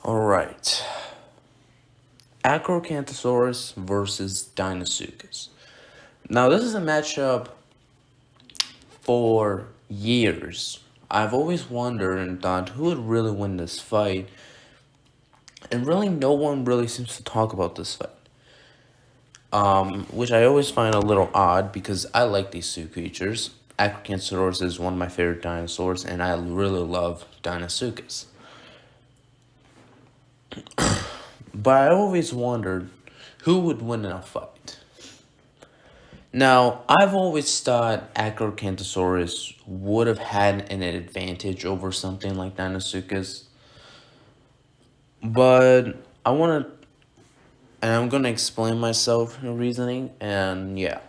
Alright. Acrocanthosaurus versus Deinosuchus. Now, this is a matchup for years. I've always wondered and thought who would really win this fight, and really no one really seems to talk about this fight. Which I always find a little odd because I like these two creatures. Acrocanthosaurus is one of my favorite dinosaurs, and I really love Deinosuchus. But I always wondered who would win in a fight. Now, I've always thought Acrocanthosaurus would have had an advantage over something like Deinosuchus, but I'm gonna explain myself in reasoning, and yeah.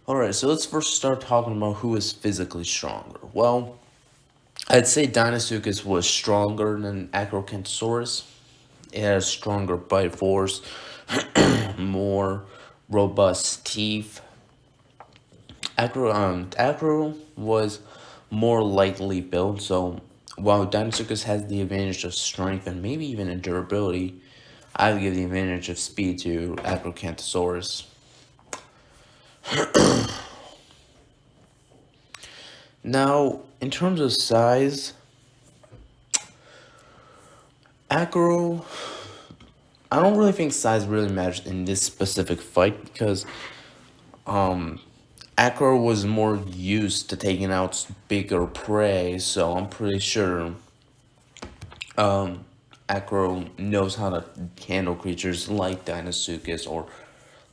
Alright, so let's first start talking about who is physically stronger. Well, I'd say Deinosuchus was stronger than Acrocanthosaurus. It has stronger bite force, more robust teeth. Acro was more lightly built, so while Deinosuchus has the advantage of strength and maybe even durability, I would give the advantage of speed to Acrocanthosaurus. Now, in terms of size, Acro, I don't really think size really matters in this specific fight because Acro was more used to taking out bigger prey, so I'm pretty sure Acro knows how to handle creatures like Deinosuchus or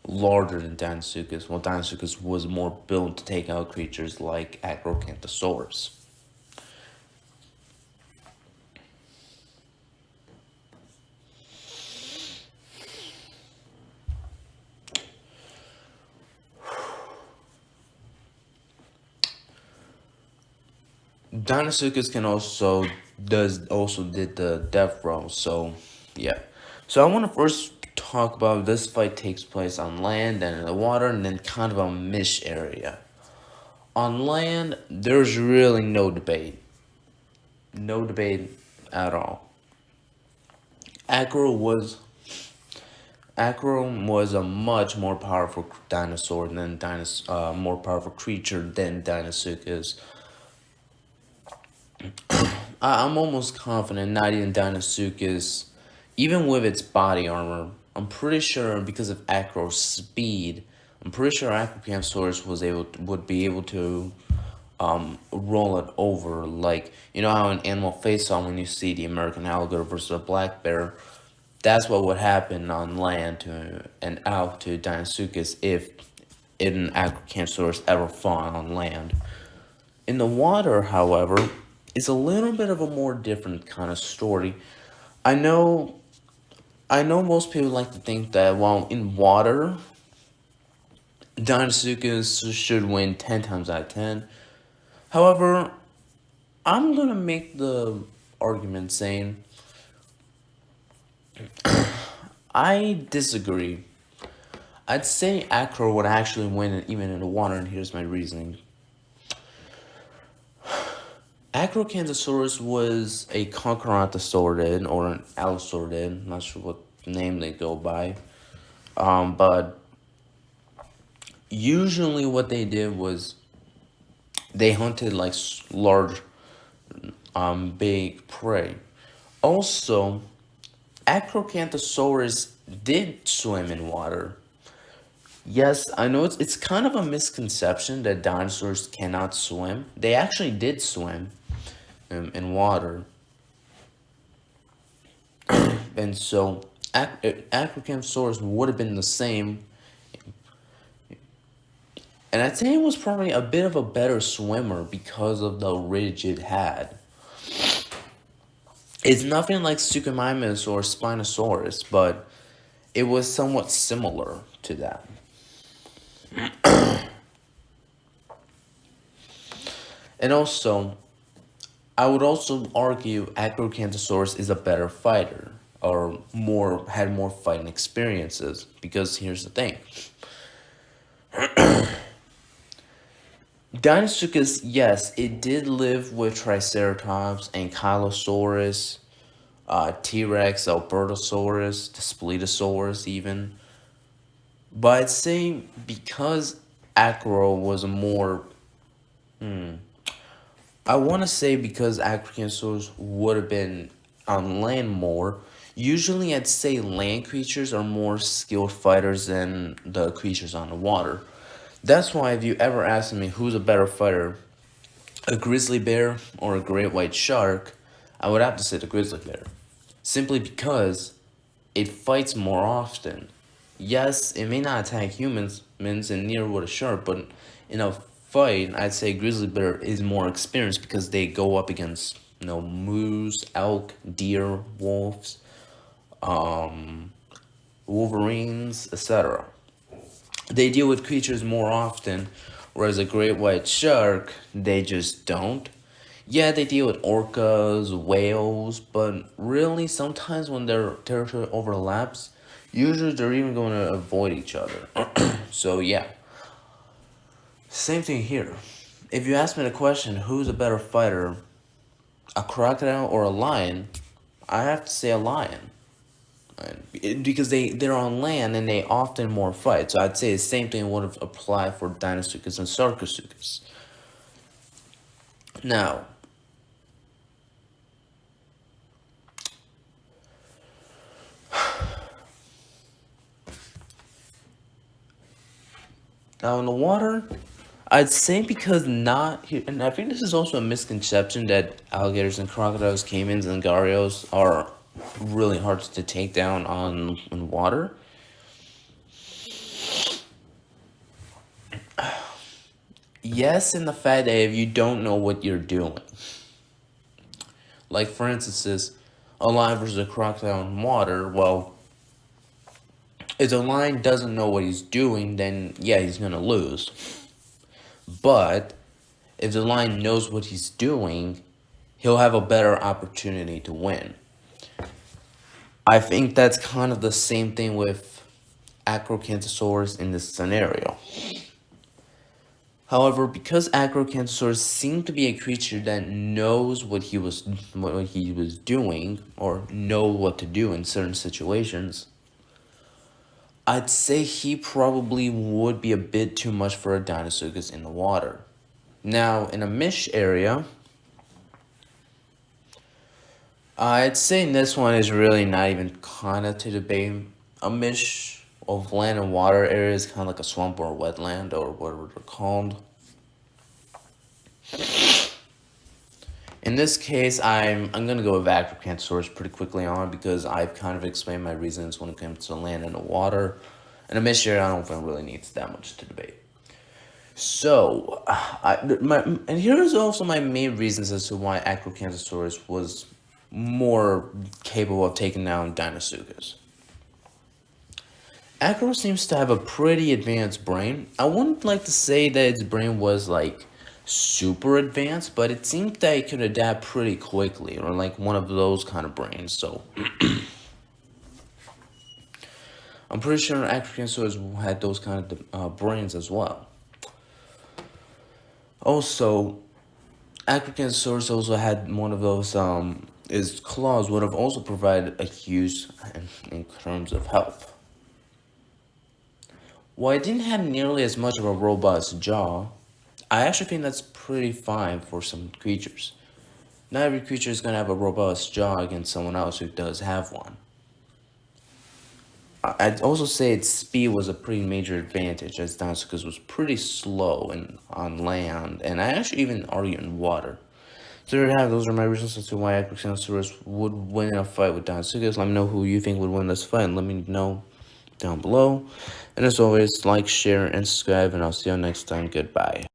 larger than Deinosuchus, while Deinosuchus was more built to take out creatures like Acrocanthosaurus. Deinosuchus can also did the death row, so yeah. So I want to first talk about this fight takes place on land and in the water, and then kind of a mish area. On land, there's really no debate at all. Acro was Acro was a much more powerful dinosaur than more powerful creature than Deinosuchus. I'm almost confident not even Deinosuchus, even with its body armor, I'm pretty sure because of Acro's speed, I'm pretty sure Acrocanthosaurus would be able to roll it over. Like, you know how in Animal Face on when you see the American alligator versus a black bear, that's what would happen on land to and out to Deinosuchus if an Acrocanthosaurus ever fought on land. In the water, however, it's a little bit of a more different kind of story. I know I know most people like to think that while in water, Deinosuchus should win 10 times out of 10. However, I'm gonna make the argument saying I disagree. I'd say Acro would actually win even in the water, and here's my reasoning. Acrocanthosaurus was a Conquerontosaurid or an Allosaurid, not sure what name they go by. But usually what they did was they hunted like large, big prey. Also, Acrocanthosaurus did swim in water. Yes, I know it's kind of a misconception that dinosaurs cannot swim. They actually did swim in water. And so Acrocanthosaurus would have been the same. And I'd say it was probably a bit of a better swimmer because of the ridge it had. It's nothing like Suchomimus or Spinosaurus, but it was somewhat similar to that. And also, I would also argue Acrocanthosaurus is a better fighter or had more fighting experiences because here's the thing. Deinosuchus, yes, it did live with Triceratops and Kylosaurus, T-Rex, Albertosaurus, Daspletosaurus even. But I'd say because Acro was a more, I want to say because Acrocanthosaurus would have been on land more. Usually, I'd say land creatures are more skilled fighters than the creatures on the water. That's why if you ever ask me who's a better fighter, a grizzly bear or a great white shark, I would have to say the grizzly bear. Simply because it fights more often. Yes, it may not attack humans and near with a shark, but in a fight, I'd say grizzly bear is more experienced because they go up against moose, elk, deer, wolves, wolverines, etc. They deal with creatures more often, whereas a great white shark, they just don't. Yeah, they deal with orcas, whales, but really sometimes when their territory overlaps, usually they're even going to avoid each other. So yeah, same thing here. If you ask me the question, who's a better fighter, a crocodile or a lion, I have to say a lion. Because they're on land and they often more fight. So I'd say the same thing would have applied for Deinosuchus and Sarcosuchus. Now, in the water, I'd say because not here, and I think this is also a misconception that alligators and crocodiles, caimans and gharials are really hard to take down in water. Yes, in the fact that if you don't know what you're doing, like for instance, a lion versus a crocodile in water. Well, if the lion doesn't know what he's doing, then yeah, he's gonna lose. But if the lion knows what he's doing, he'll have a better opportunity to win. I think that's kind of the same thing with Acrocanthosaurus in this scenario. However, because Acrocanthosaurus seemed to be a creature that knows what he was doing or know what to do in certain situations, I'd say he probably would be a bit too much for a Deinosuchus in the water. Now, in a mesh area, I'd say this one is really not even kind of to debate. A mesh of land and water area is kind of like a swamp or a wetland or whatever they're called. In this case, I'm gonna go with Acrocanthosaurus pretty quickly on because I've kind of explained my reasons when it comes to land and the water. And a mesh area, I don't think really needs that much to debate. So, and here's also my main reasons as to why Acrocanthosaurus was more capable of taking down Deinosuchus. Acro seems to have a pretty advanced brain. I wouldn't like to say that its brain was like super advanced, but it seemed that it could adapt pretty quickly, or like one of those kind of brains. So I'm pretty sure Acrocanthosaurus had those kind of brains as well. Also, Acrocanthosaurus also had one of those, his claws would have also provided a use in terms of help. While it didn't have nearly as much of a robust jaw, I actually think that's pretty fine for some creatures. Not every creature is going to have a robust jaw against someone else who does have one. I'd also say its speed was a pretty major advantage, as Deinosuchus was pretty slow on land, and I actually even argue in water. So there you have, those are my reasons as to why Acrocanthosaurus would win in a fight with Deinosuchus. Let me know who you think would win this fight, and let me know down below. And as always, like, share, and subscribe, and I'll see you next time. Goodbye.